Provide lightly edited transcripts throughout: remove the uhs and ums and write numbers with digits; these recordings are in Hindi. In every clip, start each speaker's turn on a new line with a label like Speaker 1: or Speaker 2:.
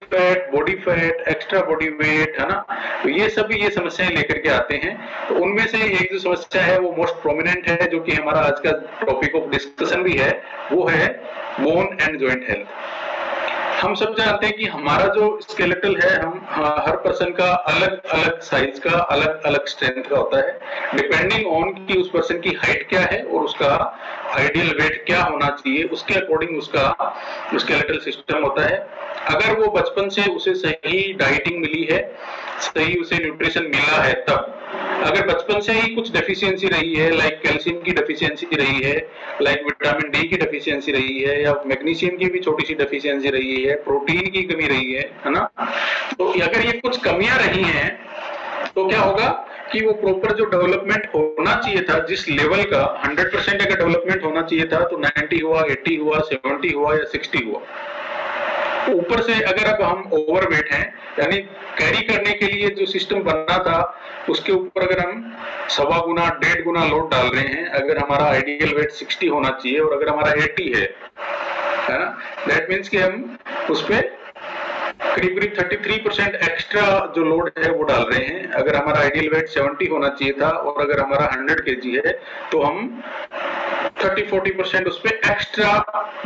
Speaker 1: Fat, body fat, extra body weight, है ना, तो ये सभी ये समस्याएं लेकर के आते हैं। तो उनमें से एक जो समस्या है वो मोस्ट प्रोमिनेंट है, जो कि हमारा आज का टॉपिक ऑफ डिस्कशन भी है, वो है बोन एंड जॉइंट हेल्थ। हम सब जानते हैं कि हमारा जो स्केलेटल है, हम हर पर्सन का अलग अलग साइज का, अलग अलग स्ट्रेंथ का होता है, डिपेंडिंग ऑन कि उस पर्सन की हाइट क्या है और उसका आइडियल वेट क्या होना चाहिए, उसके अकॉर्डिंग उसका स्केलेटल सिस्टम होता है। अगर वो बचपन से उसे सही डाइटिंग मिली है, सही उसे न्यूट्रिशन मिला है, तब अगर बचपन से ही कुछ डेफिशिएंसी रही है, लाइक कैल्शियम की डेफिशिएंसी रही है, लाइक विटामिन डी की डेफिशिएंसी रही है, या मैग्नीशियम की भी छोटी सी डेफिशिएंसी रही है, प्रोटीन की कमी रही है ना, तो अगर ये कुछ कमियां रही हैं तो क्या होगा कि वो प्रॉपर जो डेवलपमेंट होना चाहिए था, जिस लेवल का 100% अगर डेवलपमेंट होना चाहिए था, तो 90 हुआ, 80 हुआ, 70 हुआ या 60 हुआ। ऊपर से अगर अब हम ओवरवेट हैं, यानी कैरी करने के लिए जो सिस्टम बनना था उसके ऊपर अगर हम 1.25 गुना 1.5 गुना लोड डाल रहे हैं, अगर हमारा आइडियल वेट 60 होना चाहिए और अगर हमारा 80 है ना, दैट मीन्स कि हम उस पर करीब करीब 33% एक्स्ट्रा जो लोड है वो डाल रहे हैं। अगर हमारा आइडियल वेट 70 होना चाहिए था और अगर हमारा 100 kg है, तो हम 30-40% उस पर एक्स्ट्रा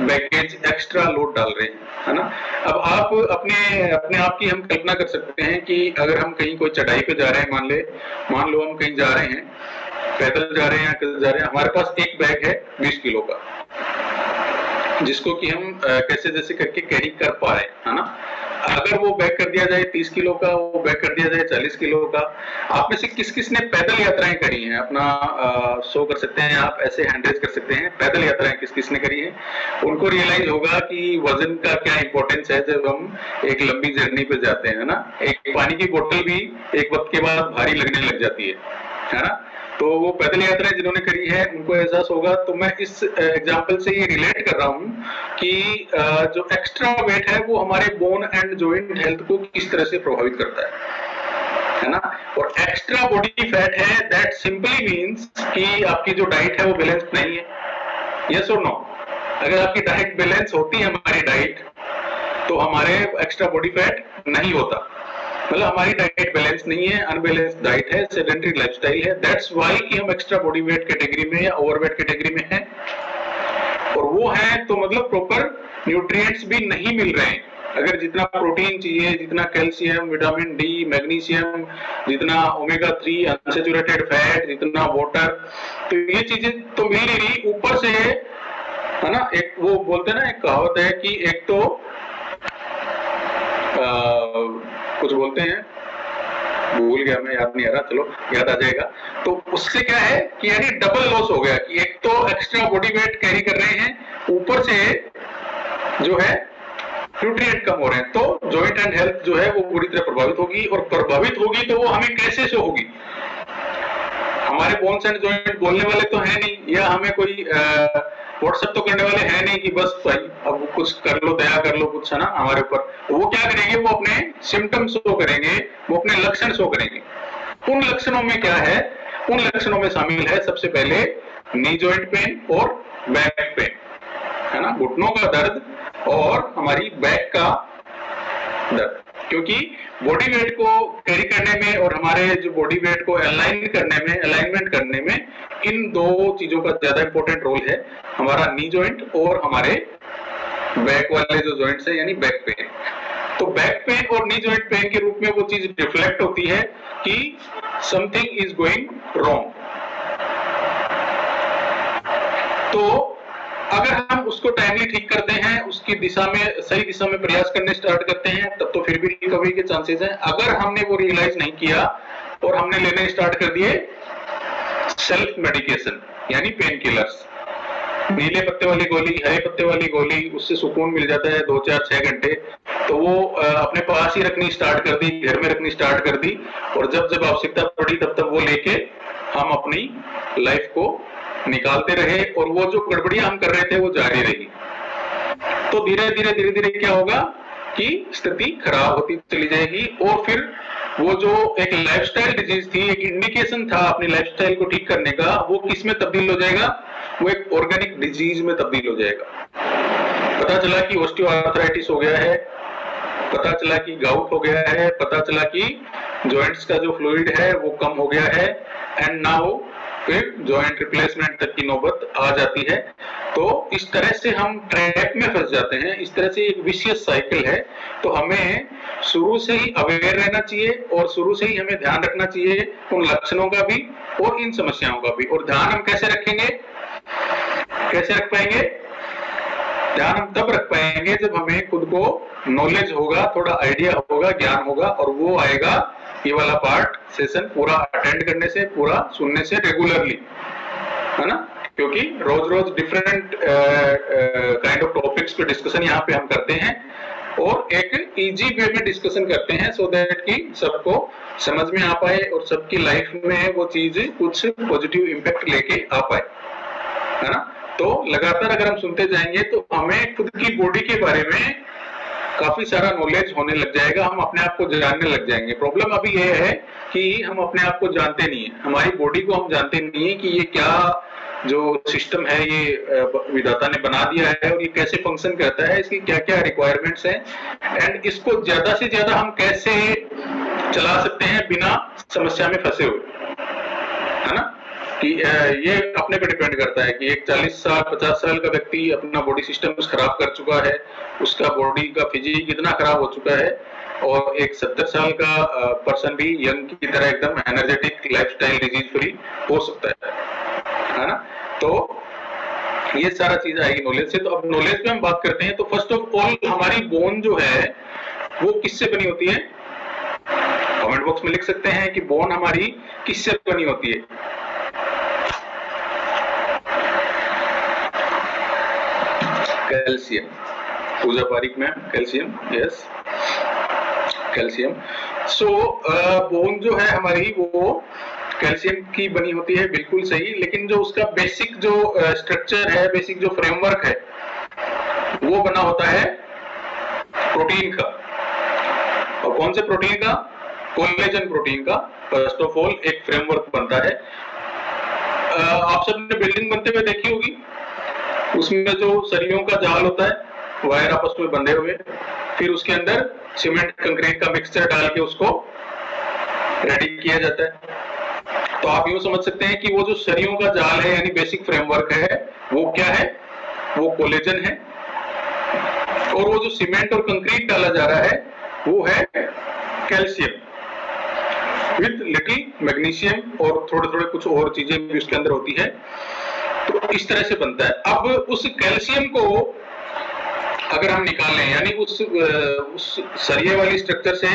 Speaker 1: बैगेज, एक्स्ट्रा लोड डाल रहे हैं, है ना। अब आप अपने आप की हम कल्पना कर सकते हैं कि अगर हम कहीं कोई चढ़ाई पे जा रहे हैं, मान लो हम कहीं जा रहे हैं, पैदल जा रहे हैं या कहीं जा रहे हैं, हमारे पास एक बैग है 20 किलो का, जिसको कि हम कैसे जैसे करके कैरी कर पा रहे हैं, है ना। अगर वो बैक कर दिया जाए 30 किलो का, वो बैक कर दिया जाए 40 किलो का, आप में से किस किस ने पैदल यात्राएं करी हैं, अपना शो कर सकते हैं आप, ऐसे हैंड रेज कर सकते हैं, पैदल यात्राएं किस किस ने करी हैं। उनको रियलाइज होगा कि वजन का क्या इंपॉर्टेंस है जब हम एक लंबी जर्नी पे जाते हैं ना। एक पानी की बोतल भी एक वक्त के बाद भारी लगने लग जाती है ना। तो वो पैदल यात्राएं जिन्होंने करी है उनको एहसास होगा। तो मैं इस एग्जांपल से ये रिलेट कर रहा हूं कि जो एक्स्ट्रा वेट है वो हमारे बोन एंड जॉइंट हेल्थ को किस तरह से प्रभावित करता है ना। और एक्स्ट्रा बॉडी फैट है, दैट सिंपली मींस कि आपकी जो डाइट है वो बैलेंस नहीं है। यस और नो? अगर आपकी डाइट बैलेंस होती है, हमारी डाइट, तो हमारे एक्स्ट्रा बॉडी फैट नहीं होता। मतलब हमारी डाइट बैलेंस नहीं है, अनबैलेंस डाइट है, सेडेंटरी लाइफस्टाइल है, दैट्स व्हाई कि हम एक्स्ट्रा बॉडी वेट कैटेगरी में या ओवरवेट कैटेगरी में हैं। और वो है तो मतलब प्रॉपर न्यूट्रिएंट्स भी नहीं मिल रहे हैं। अगर जितना प्रोटीन चाहिए, जितना कैल्शियम, विटामिन डी, मैग्नीशियम, जितना ओमेगा 3 अनसैचुरेटेड फैट, जितना वाटर, तो ये चीजें तो मिल नहीं रही। ऊपर से है ना, एक वो बोलते हैं ना, एक कहावत है कि एक तो कुछ बोलते हैं, भूल गया मैं, याद नहीं आ रहा, चलो याद आ जाएगा। तो उससे क्या है कि यानी डबल लॉस हो गया कि एक तो एक्स्ट्रा बॉडी वेट कैरी कर रहे हैं, ऊपर से जो है न्यूट्रिएंट कम हो रहे हैं, तो जॉइंट एंड हेल्थ जो है वो पूरी तरह प्रभावित होगी। और प्रभावित होगी तो वो हमें कैसे से होगी? हमारे बोन्स एंड जॉइंट बोलने वाले तो है नहीं, या हमें कोई व्हाट्सएप तो करने वाले हैं नहीं कि बस भाई अब कुछ कर लो, दया कर लो कुछ, है ना, हमारे ऊपर। तो वो क्या करेंगे, वो अपने सिम्टम्स शो करेंगे, वो अपने लक्षण शो करेंगे। उन लक्षणों में क्या है? उन लक्षणों में शामिल है सबसे पहले नी जॉइंट पेन और बैक पेन, है ना, घुटनों का दर्द और हमारी बैक का दर्द। क्योंकि बॉडी वेट को कैरी करने में और हमारे जो बॉडी वेट को अलाइनमेंट करने में इन दो चीजों का ज्यादा इंपॉर्टेंट रोल है, हमारा नी जॉइंट और हमारे बैक वाले जो जॉइंट्स है, यानी बैक पेन। तो बैक पेन और नी जॉइंट पेन के रूप में वो चीज रिफ्लेक्ट होती है कि समथिंग इज गोइंग रॉन्ग। तो अगर हम उसको टाइमली ठीक करते हैं, उसकी दिशा में, सही दिशा में प्रयास करने स्टार्ट करते हैं, तब तो फिर भी रिकवरी के चांसेस हैं। अगर हमने वो रियलाइज नहीं किया और हमने लेने स्टार्ट कर दिए सेल्फ मेडिकेशन, यानी पेन किलर्स, नीले पत्ते वाली गोली, हरे पत्ते वाली गोली, उससे सुकून मिल जाता है 2, 4, 6 घंटे, तो वो अपने पास ही रखनी स्टार्ट कर दी, घर में रखनी स्टार्ट कर दी, और जब जब आवश्यकता पड़ी तब तब वो लेके हम अपनी लाइफ को निकालते रहे, और वो जो गड़बड़ियां हम कर रहे थे वो जारी रही। तो धीरे धीरे क्या होगा कि स्थिति खराब होती चली जाएगी, और फिर वो जो एक लाइफस्टाइल डिजीज थी, एक इंडिकेशन था अपनी लाइफस्टाइल को ठीक करने का, वो किस में तब्दील हो जाएगा? वो एक ऑर्गेनिक डिजीज में तब्दील हो जाएगा। पता चला कि ऑस्टियोआर्थराइटिस हो गया है, पता चला कि गाउट हो गया है, पता चला कि जॉइंट्स का जो फ्लूइड है वो कम हो गया है, एंड नाउ फिर जॉइंट रिप्लेसमेंट तक की नौबत आ जाती है। तो इस तरह से हम ट्रैप में फंस जाते हैं, इस तरह से एक विशियस साइकिल है। तो हमें शुरू से ही अवेयर रहना चाहिए और शुरू से ही हमें ध्यान रखना चाहिए उन लक्षणों का भी और इन समस्याओं का भी। और ध्यान हम कैसे रखेंगे, कैसे रख पाएंगे? ध्यान हम तब रख पाएंगे जब हमें खुद को नॉलेज होगा, थोड़ा आइडिया होगा, ज्ञान होगा, और वो आएगा ये वाला पार्ट सेशन पूरा अटेंड करने से, पूरा सुनने से, रेगुलरली, है ना। क्योंकि रोज रोज डिफरेंट काइंड ऑफ टॉपिक्स पे डिस्कशन यहाँ पे हम करते हैं और एक इजी वे में डिस्कशन करते हैं, सो दैट कि सबको समझ में आ पाए और सबकी लाइफ में वो चीज कुछ पॉजिटिव इम्पैक्ट लेके आ पाए, है ना। तो लगातार अगर हम सुनते जाएंगे तो हमें खुद की बॉडी के बारे में काफी सारा नॉलेज होने लग जाएगा, हम अपने आप को जानने लग जाएंगे। प्रॉब्लम अभी ये है कि हम अपने आप को जानते नहीं है, हमारी बॉडी को हम जानते नहीं है कि ये क्या जो सिस्टम है ये विधाता ने बना दिया है और ये कैसे फंक्शन करता है, इसकी क्या क्या रिक्वायरमेंट्स हैं, एंड इसको ज्यादा से ज्यादा हम कैसे चला सकते हैं बिना समस्या में फंसे हुए, है ना। कि ये अपने पे डिपेंड करता है कि एक 40 साल 50 साल का व्यक्ति अपना बॉडी सिस्टम खराब कर चुका है, उसका बॉडी का फिजिक इतना खराब हो चुका है, और एक 70 साल का पर्सन भी यंग की तरह एकदम एनर्जेटिक लाइफस्टाइल डिजीज फ्री हो सकता है ना। तो ये सारा चीज आएगी नॉलेज से। तो अब नॉलेज पे हम बात करते हैं। तो फर्स्ट ऑफ ऑल हमारी बोन जो है वो किससे बनी होती है? कमेंट बॉक्स में लिख सकते हैं कि बोन हमारी किससे बनी होती है। कैल्शियम, पूजा पारिक में कैल्शियम, यस कैल्शियम। सो बोन जो है हमारी वो कैल्शियम की बनी होती है, बिल्कुल सही। लेकिन जो उसका बेसिक जो स्ट्रक्चर है, बेसिक जो फ्रेमवर्क है, वो बना होता है प्रोटीन का। और कौन से प्रोटीन का? कोलेजन प्रोटीन का फर्स्ट ऑफ ऑल एक फ्रेमवर्क बनता है। आप सबने बिल्डिंग बनते हुए देखी होगी, उसमें जो सरियों का जाल होता है, वायर आपस में बंधे हुए, फिर उसके अंदर सीमेंट कंक्रीट का मिक्सचर डाल के उसको रेडी किया जाता है। तो आप यूं समझ सकते हैं कि वो जो सरियों का जाल है यानी बेसिक फ्रेमवर्क है, वो क्या है? वो कोलेजन है। और वो जो सीमेंट और कंक्रीट डाला जा रहा है वो है कैल्शियम विद लिटिल मैग्नीशियम, और थोड़े थोड़े कुछ और चीजें भी उसके अंदर होती है। तो इस तरह से बनता है। अब उस कैल्शियम को अगर हम निकालें, यानी उस सरिये वाली स्ट्रक्चर से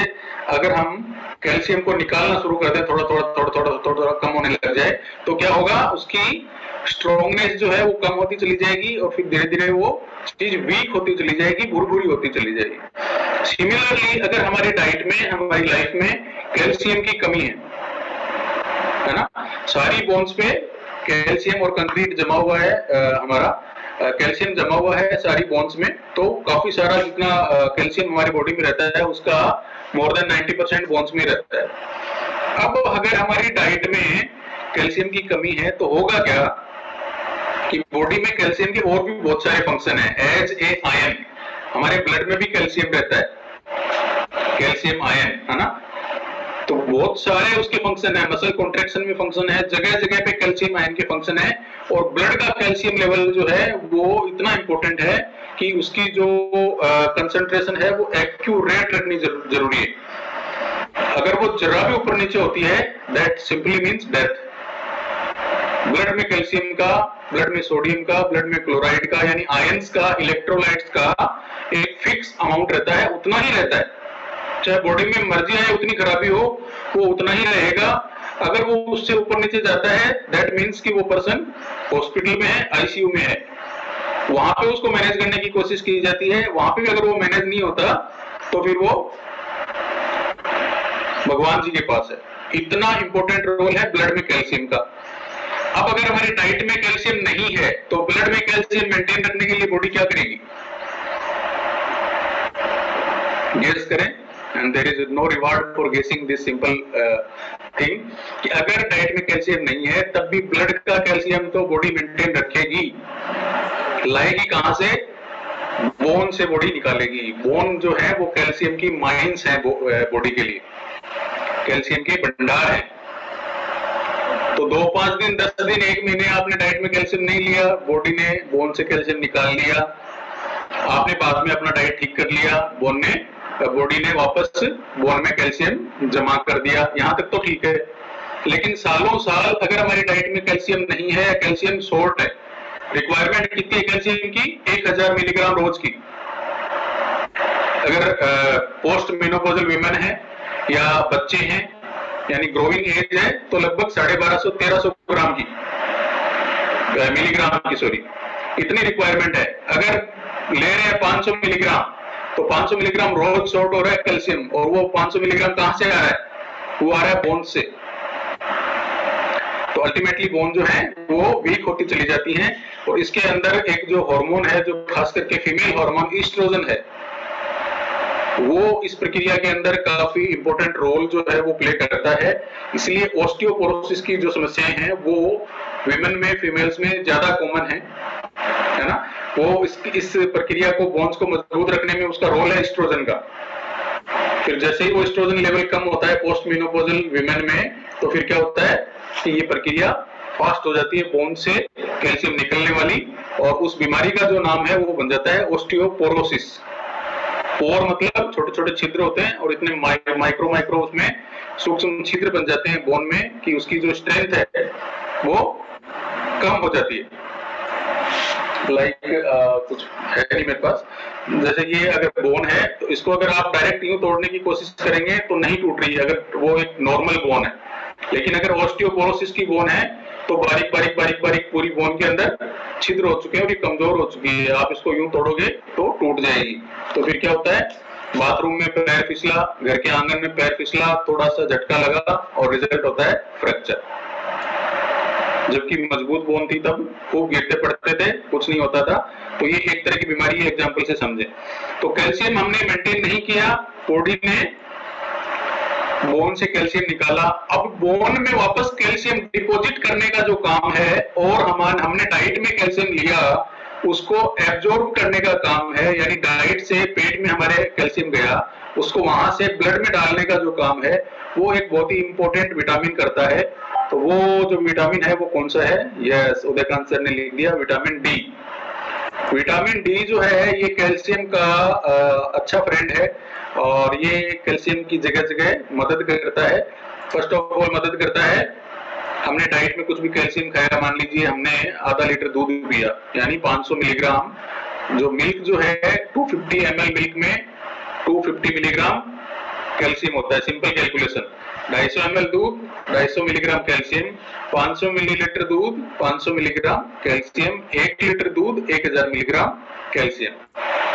Speaker 1: अगर हम कैल्शियम को निकालना शुरू कर दें, थोड़ा थोड़ा कम होने लग जाए, तो क्या होगा? उसकी स्ट्रॉन्गनेस जो है वो कम होती चली जाएगी और फिर धीरे धीरे वो चीज वीक होती चली जाएगी, भुरभुरी होती चली जाएगी। सिमिलरली अगर हमारी डाइट में, हमारी लाइफ में कैल्शियम की कमी है ना, सारी बोन्स पे कैल्शियम और कंक्रीट जमा हुआ है, हमारा कैल्शियम जमा हुआ है सारी बोन्स में। तो काफी सारा जितना कैल्शियम हमारी बॉडी में रहता है उसका मोर देन 90% बोन्स में रहता है। अब अगर हमारी डाइट में कैल्शियम की कमी है तो होगा क्या कि बॉडी में कैल्शियम के और भी बहुत सारे फंक्शन है। एज ए आयन, हमारे ब्लड में भी कैल्शियम रहता है, कैल्शियम आयन, है ना। तो बहुत सारे उसके फंक्शन है, मसल कॉन्ट्रैक्शन में फंक्शन है, जगह जगह पे कैल्शियम आयन के फंक्शन है। और ब्लड का कैल्शियम लेवल जो है वो इतना इंपॉर्टेंट है कि उसकी जो कंसंट्रेशन है वो एक्यूरेट रखनी जरूरी है। अगर वो जरा भी ऊपर नीचे होती है, that simply means death. Blood में कैल्शियम का, ब्लड में सोडियम का, ब्लड में क्लोराइड का, यानी आयंस का, इलेक्ट्रोलाइट्स का एक फिक्स अमाउंट रहता है, उतना ही रहता है। चाहे बॉडी में मर्जी आए उतनी खराबी हो, वो उतना ही रहेगा। अगर वो उससे ऊपर नीचे जाता है, दैट मीन्स कि वो पर्सन हॉस्पिटल में है, आईसीयू में है। वहां पे उसको मैनेज करने की कोशिश की जाती है, वहां पे भी अगर वो मैनेज नहीं होता तो फिर वो भगवान जी के पास है। इतना इंपॉर्टेंट रोल है ब्लड में कैल्शियम का। अब अगर हमारी डाइट में कैल्शियम नहीं है तो ब्लड में कैल्शियम मेंटेन रखने के लिए बॉडी क्या करेगी? गेस करें, and there is no reward for guessing this simple thing कि अगर डाइट में कैल्शियम नहीं है तब भी ब्लड का कैल्शियम तो बॉडी मेंटेन रखेगी। लाएगी कहां से? बोन से बॉडी निकालेगी। बोन जो है वो कैल्शियम की माइंस है बॉडी के लिए, कैल्शियम के भंडार है। तो 2-5 दिन, 10 दिन, 1 महीने आपने डाइट में कैल्शियम नहीं लिया, बॉडी ने बोन से कैल्शियम निकाल लिया, आपने बाद में अपना डाइट ठीक कर लिया, बॉडी ने वापस बोन में कैल्शियम जमा कर दिया, यहाँ तक तो ठीक है। लेकिन सालों साल अगर हमारी डाइट में कैल्शियम नहीं है, कैल्शियम शॉर्ट है, रिक्वायरमेंट कितनी है कैल्शियम की? 1000 मिलीग्राम रोज की। अगर पोस्ट मेनोपॉजल विमेन है या बच्चे हैं, यानी ग्रोइंग एज है, तो लगभग 1250-1300 ग्राम की मिलीग्राम की, सॉरी, इतनी रिक्वायरमेंट है। अगर ले रहे हैं 500 मिलीग्राम, तो 500 मिलीग्राम रोज शॉर्ट हो रहा है कैल्शियम, और वो 500 मिलीग्राम कहां से आ रहा है? वो आ रहा है बोन से। तो अल्टीमेटली बोन जो है वो वीक होती चली जाती है। और इसके अंदर एक जो हार्मोन है, जो खास करके फीमेल हार्मोन ईस्ट्रोजन है, वो इस प्रक्रिया के अंदर काफी इंपॉर्टेंट रोल जो है वो प्ले करता है। इसलिए ऑस्टियोपोरोसिस की जो समस्याएं हैं वो विमेन में, फीमेल्स में ज्यादा कॉमन है ना। वो इस प्रक्रिया को, बोन्स को मजबूत रखने में उसका रोल है एस्ट्रोजन का। फिर जैसे ही वो एस्ट्रोजन लेवल कम होता है पोस्ट मेनोपॉजल विमेन में, तो फिर क्या होता है कि ये प्रक्रिया फास्ट हो जाती है, बोन से कैल्शियम निकलने वाली, और उस बीमारी का जो नाम है वो बन जाता है ऑस्टियोपोरोसिस। पोर मतलब छोटे छोटे छिद्र होते हैं, और इतने माइक्रो उसमें सूक्ष्म छिद्र बन जाते हैं बोन में कि उसकी जो स्ट्रेंथ है वो कम हो जाती है। कुछ है नहीं मेरे पास। जैसे ये अगर बोन है, तो इसको अगर आप डायरेक्ट यूं तोड़ने की कोशिश करेंगे तो नहीं टूट रही है, अगर वो एक नॉर्मल बोन है। लेकिन अगर ऑस्टियोपोरोसिस की बोन है, तो बारीक बारीक बारीक बारीक पूरी बोन के अंदर छिद्र हो चुके हैं और ये कमजोर हो चुकी है। आप इसको यूं तोड़ोगे तो टूट जाएगी। तो फिर क्या होता है, बाथरूम में पैर फिसला, घर के आंगन में पैर फिसला, थोड़ा सा झटका लगा और रिजल्ट होता है फ्रैक्चर। जबकि मजबूत बोन थी तब खूब गिरते पड़ते थे, कुछ नहीं होता था। तो ये एक तरह की बीमारी एग्जाम्पल से समझे। तो कैल्शियम हमने मेंटेन नहीं किया, बॉडी ने बोन से कैल्शियम निकाला, अब बोन में वापस कैल्शियम डिपॉजिट करने का जो काम है, और हमने डाइट में कैल्शियम लिया, उसको एब्जॉर्ब करने का काम है, यानी डाइट से पेट में हमारे कैल्शियम गया, उसको वहां से ब्लड में डालने का जो काम है, वो एक बहुत ही इंपॉर्टेंट विटामिन करता है। तो वो जो विटामिन है वो कौन सा है? यस, उदयकांत सर ने लिख दिया, विटामिन डी। विटामिन डी जो है ये कैल्शियम का अच्छा फ्रेंड है, और ये कैल्शियम की जगह जगह मदद करता है। फर्स्ट ऑफ ऑल मदद करता है, हमने डाइट में कुछ भी कैल्शियम खाया, मान लीजिए हमने आधा लीटर दूध पिया, यानी 500 मिलीग्राम, जो मिल्क जो है 250 ml मिल्क में 250 मिलीग्राम कैल्शियम होता है। सिंपल कैलकुलेशन, 250 ml दूध, 250 मिलीग्राम कैल्शियम, 500 मिलीलीटर दूध, 500 मिलीग्राम कैल्शियम, 1 लीटर दूध, 1000 मिलीग्राम कैल्शियम।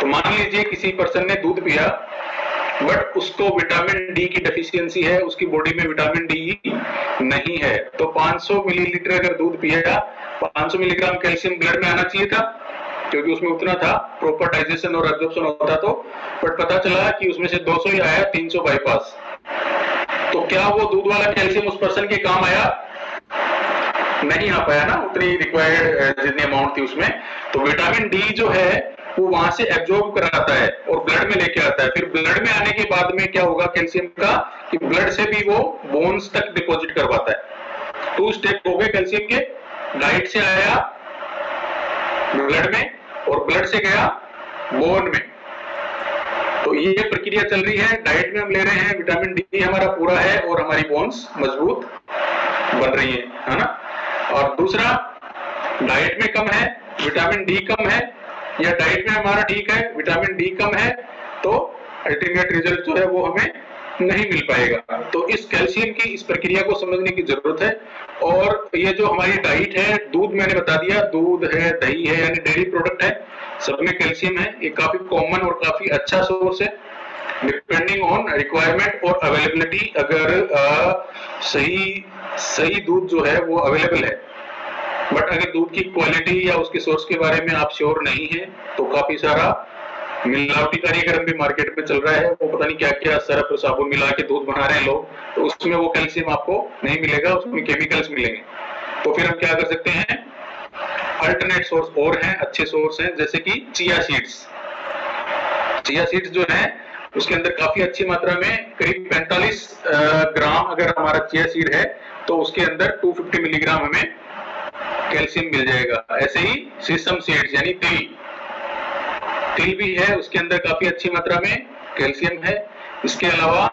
Speaker 1: तो मान लीजिए किसी पर्सन ने दूध पिया, बट उसको विटामिन डी की डेफिशिएंसी है, उसकी बॉडी में विटामिन डी नहीं है, तो 500 मिलीलीटर अगर दूध पिया, 500 मिलीग्राम कैल्शियम ब्लड में आना चाहिए था, क्योंकि उसमें उतना था, प्रॉपर डाइजेशन और एब्जॉर्प्शन होता। तो बट पता चला कि उसमें से 200 ही आया, 300 बाईपास। तो क्या वो दूध वाला कैल्शियम उस पर्सन के काम आया? नहीं आ पाया ना, उतनी रिक्वायर्ड जितनी अमाउंट थी उसमें। तो विटामिन डी जो है वो वहां से एब्जॉर्ब कराता है और ब्लड में लेके आता है। फिर ब्लड में आने के बाद में क्या होगा कैल्शियम का, कि ब्लड से भी वो बोन्स तक डिपॉजिट करवाता है। 2 स्टेप हो गए कैल्शियम के, डाइट से आया ब्लड में, और ब्लड से गया बोन में। तो ये प्रक्रिया चल रही है, डाइट में हम ले रहे हैं, विटामिन डी हमारा पूरा है और हमारी बोन्स मजबूत बन रही है ना। और दूसरा, डाइट में कम है, विटामिन डी कम है, या डाइट में हमारा ठीक है, विटामिन डी कम है, तो अल्टीमेट रिजल्ट जो है वो हमें नहीं मिल पाएगा। तो इस कैल्शियम की इस प्रक्रिया को समझने की जरूरत है। और ये जो हमारी डाइट है, दूध मैंने बता दिया, दूध है, दही है, यानी डेयरी प्रोडक्ट है, सब में कैल्शियम है। ये काफी कॉमन और काफी अच्छा सोर्स है, डिपेंडिंग ऑन रिक्वायरमेंट और अवेलेबिलिटी। अगर सही दूध जो है वो अवेलेबल है, बट अगर दूध की क्वालिटी या उसके सोर्स के बारे में आप श्योर नहीं है, तो काफी सारा मिलावटी कार्यक्रम भी मार्केट में चल रहा है। वो पता नहीं क्या क्या सरफ और साबुन मिला के दूध बना रहे हैं लोग, तो उसमें वो कैल्शियम आपको नहीं मिलेगा, उसमें केमिकल्स मिलेंगे। तो फिर हम क्या कर सकते हैं, अल्टरनेट सोर्स और हैं, अच्छे सोर्स हैं, जैसे कि चिया सीड्स। चिया सीड्स जो है उसके अंदर काफी अच्छी मात्रा में करीब 45 ग्राम अगर हमारा चिया सीड है तो उसके अंदर 250 मिलीग्राम हमें कैल्शियम मिल जाएगा। ऐसे ही सेसम सीड्स यानी तिल भी है, उसके अंदर काफी अच्छी मात्रा में कैल्शियम है। इसके अलावा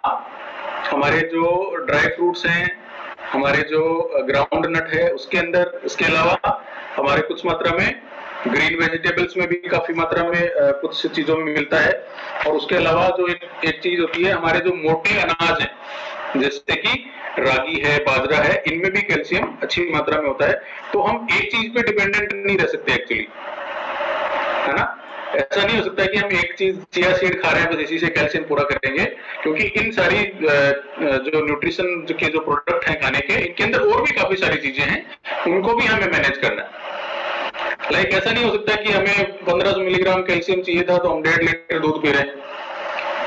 Speaker 1: हमारे जो ड्राई फ्रूट्स हैं, हमारे जो ग्राउंड नट है उसके अंदर, इसके अलावा हमारे कुछ मात्रा में ग्रीन वेजिटेबल्स में भी काफी मात्रा में कुछ चीजों में मिलता है। और उसके अलावा जो एक चीज होती है, हमारे जो मोटे अनाज है जैसे कि रागी है, बाजरा है, इनमें भी कैल्शियम अच्छी मात्रा में होता है। तो हम एक चीज पे डिपेंडेंट नहीं रह सकते एक्चुअली, है ना। ऐसा नहीं हो सकता कि हम एक चीज चिया सीड खा रहे हैं बस इसी से कैल्शियम पूरा करेंगे, क्योंकि इन सारी जो न्यूट्रिशन के जो प्रोडक्ट हैं खाने के, इनके अंदर और भी काफी सारी चीजें हैं, उनको भी हमें मैनेज करना है। लाइक ऐसा नहीं हो सकता कि हमें 1500 मिलीग्राम कैल्शियम चाहिए था तो हम 1.5 लीटर दूध पी रहे हैं,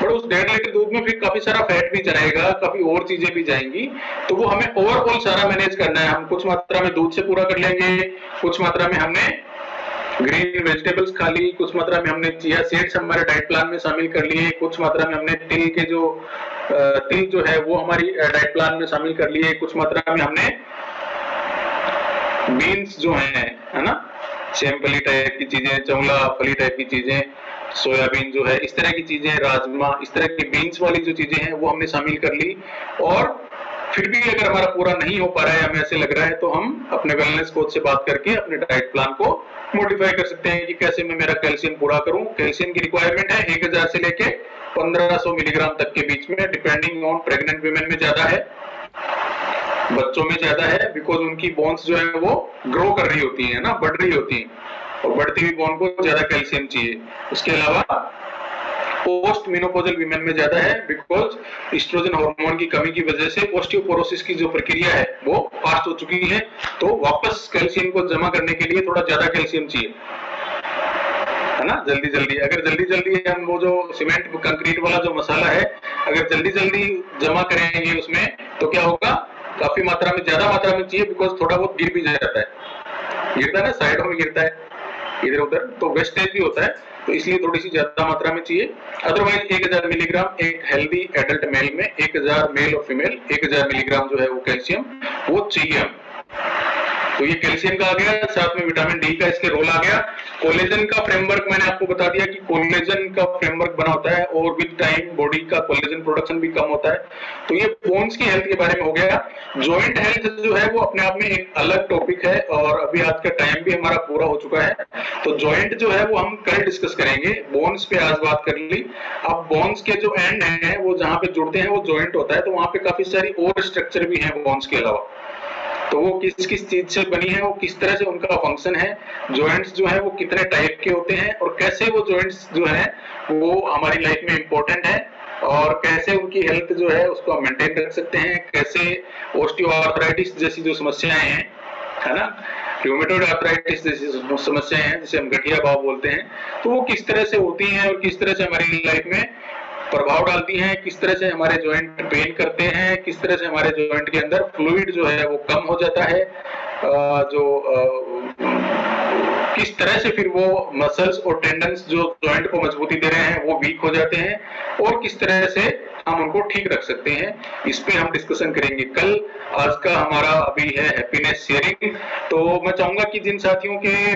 Speaker 1: पर उस 1.5 लीटर दूध में फिर काफी सारा फैट भी जाएगा, काफी और चीजें भी जाएंगी, तो वो हमें ओवरऑल सारा मैनेज करना है। हम कुछ मात्रा में दूध से पूरा कर लेंगे, कुछ मात्रा में हमने ग्रीन वेजिटेबल्स खा ली, कुछ मात्रा में हमने चिया सीड्स हमारे डाइट प्लान में शामिल कर लिए, कुछ मात्रा में हमने तिल जो है वो हमारी डाइट प्लान में शामिल कर लिए, कुछ मात्रा में हमने बीन्स जो है ना, सेम फली टाइप की चीजें, चौला फली टाइप की चीजें, सोयाबीन जो है, इस तरह की चीजें, राजमा, इस तरह की बीन्स वाली जो चीजें हैं वो हमने शामिल कर ली। और फिर भी अगर हमारा पूरा नहीं हो पा रहा है, हमें ऐसे लग रहा है, तो हम अपने वेलनेस कोच से बात करके अपने डाइट प्लान को मॉडिफाई कर सकते हैं कि कैसे मैं मेरा कैल्शियम पूरा करूं। कैल्शियम की रिक्वायरमेंट है 1000 से लेके 1500 मिलीग्राम तक के बीच में, डिपेंडिंग ऑन प्रेग्नेंट वीमेन में ज्यादा है, बच्चों में ज्यादा है, बिकॉज उनकी बोन्स जो है वो ग्रो कर रही होती है ना, बढ़ रही होती है, और बढ़ती हुई बोन को ज्यादा कैल्शियम चाहिए। उसके अलावा पोस्ट मेनोपॉजल वीमेन में ज्यादा है, बिकॉज एस्ट्रोजन हार्मोन की कमी की वजह से ऑस्टियोपोरोसिस की जो प्रक्रिया है वो फास्ट हो चुकी है, तो वापस कैल्शियम को जमा करने के लिए थोड़ा ज्यादा कैल्शियम चाहिए, है ना। जल्दी अगर जल्दी हम वो जो सीमेंट कंक्रीट वाला जो मसाला है अगर जल्दी जमा करेंगे उसमें, तो क्या होगा, काफी मात्रा में, ज्यादा मात्रा में चाहिए, बिकॉज थोड़ा बहुत गिर भी जाता है, गिरता है ना, साइडों में गिरता है इधर उधर, तो वेस्टेज भी होता है, तो इसलिए थोड़ी सी ज्यादा मात्रा में चाहिए। अदरवाइज 1000 मिलीग्राम एक हेल्दी एडल्ट मेल में, 1000 मेल और फीमेल 1000 मिलीग्राम जो है वो कैल्शियम वो चाहिए हम। तो ये कैल्शियम का आ गया, साथ में विटामिन डी का इसके रोल आ गया। कोलेजन का फ्रेमवर्क मैंने आपको बता दिया कि कोलेजन का फ्रेमवर्क बना होता है और विद टाइम बॉडी का कोलेजन प्रोडक्शन भी कम होता है। तो ये बोन्स की हेल्थ के बारे में हो गया। जॉइंट हेल्थ जो है वो अपने आप में एक अलग टॉपिक है और अभी आज का टाइम भी हमारा पूरा हो चुका है, तो जॉइंट जो है वो हम कल डिस्कस करेंगे। बोन्स पे आज बात कर ली। अब बोन्स के जो एंड है वो जहां पे जुड़ते हैं वो जॉइंट होता है, तो वहां पे काफी सारी और स्ट्रक्चर भी है बोन्स के अलावा, तो वो किस किस चीज से बनी है, वो किस तरह से उनका फंक्शन है, जॉइंट्स जो है वो कितने टाइप के होते हैं और कैसे वो जॉइंट्स जो है वो हमारी लाइफ में इंपॉर्टेंट है और कैसे उनकी हेल्थ जो है उसको हम मेंटेन रख सकते हैं, कैसे ऑस्टियोआर्थराइटिस जैसी जो समस्याएं हैं, है ना, रूमेटॉइड आर्थराइटिस जैसी समस्याएं हैं जिसे हम गठिया घाव बोलते हैं, तो वो किस तरह से होती हैं और किस तरह से हमारी लाइफ में प्रभाव डालती हैं, किस तरह से हमारे जॉइंट पेन करते हैं, किस तरह से हमारे जॉइंट के अंदर फ्लूइड जो है वो कम हो जाता है, किस तरह से फिर वो मसल्स और टेंडन्स जो जॉइंट को मजबूती दे रहे हैं वो वीक हो जाते हैं और किस तरह से हम उनको ठीक रख सकते हैं, इस पे हम डिस्कशन करेंगे कल। आज का हमारा अभी है हैप्पीनेस शेयरिंग, तो मैं चाहूंगा कि जिन साथियों के